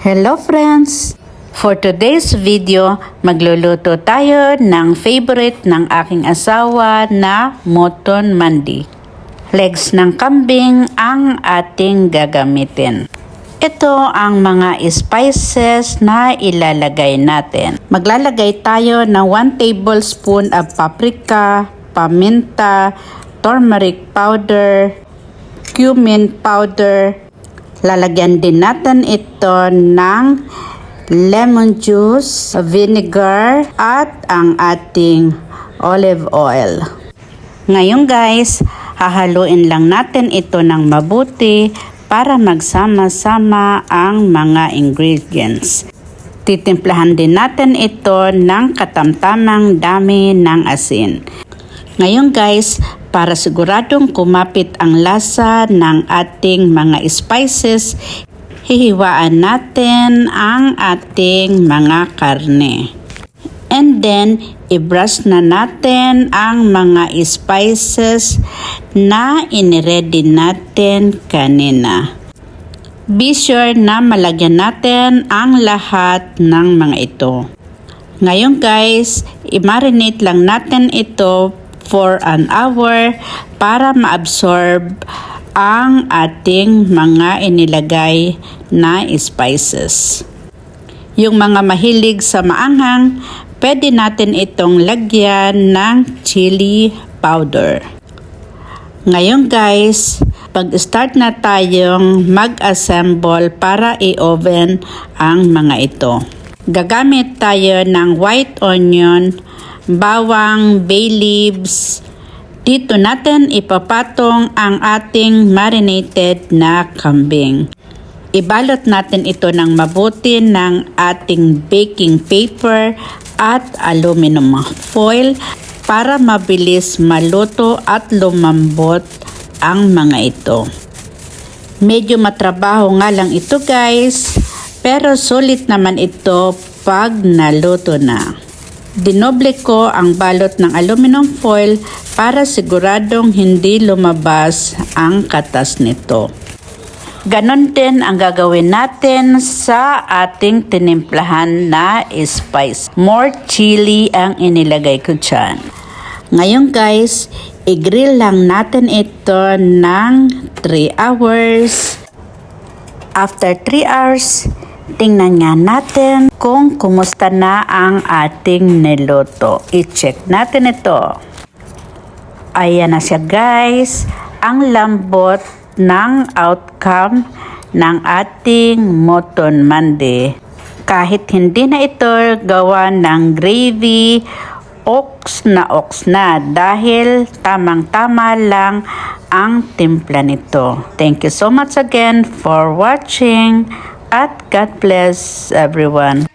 Hello friends! For today's video, magluluto tayo ng favorite ng aking asawa na mutton mandi. Legs ng kambing ang ating gagamitin. Ito ang mga spices na ilalagay natin. Maglalagay tayo ng 1 tablespoon of paprika, paminta, turmeric powder, cumin powder. Lalagyan din natin ito ng lemon juice, vinegar, at ang ating olive oil. Ngayon guys, hahaluin lang natin ito ng mabuti para magsama-sama ang mga ingredients. Titimplahan din natin ito ng katamtamang dami ng asin. Ngayon guys, para siguradong kumapit ang lasa ng ating mga spices, hihiwaan natin ang ating mga karne. And then, i-brush na natin ang mga spices na iniready natin kanina. Be sure na malagyan natin ang lahat ng mga ito. Ngayon guys, i-marinate lang natin ito for an hour para ma-absorb ang ating mga inilagay na spices. Yung mga mahilig sa maanghang, pwede natin itong lagyan ng chili powder. Ngayon guys, pag-start na tayong mag-assemble para i-oven ang mga ito. Gagamit tayo ng white onion, bawang, bay leaves. Dito natin ipapatong ang ating marinated na kambing. Ibalot natin ito ng mabuti ng ating baking paper at aluminum foil para mabilis maluto at lumambot ang mga ito. Medyo matrabaho nga lang ito guys, pero sulit naman ito pag naluto na. Dinoble ko ang balot ng aluminum foil para siguradong hindi lumabas ang katas nito. Ganon din ang gagawin natin sa ating tinimplahan na spice. More chili ang inilagay ko dyan. Ngayon guys, i-grill lang natin ito ng 3 hours. After 3 hours, tingnan nga natin kung kumusta na ang ating niluto. I-check natin ito. Ayan na siya guys. Ang lambot ng outcome ng ating mutton mandi. Kahit hindi na ito gawa ng gravy, ox na dahil tamang-tama lang ang timpla nito. Thank you so much again for watching. At God bless everyone.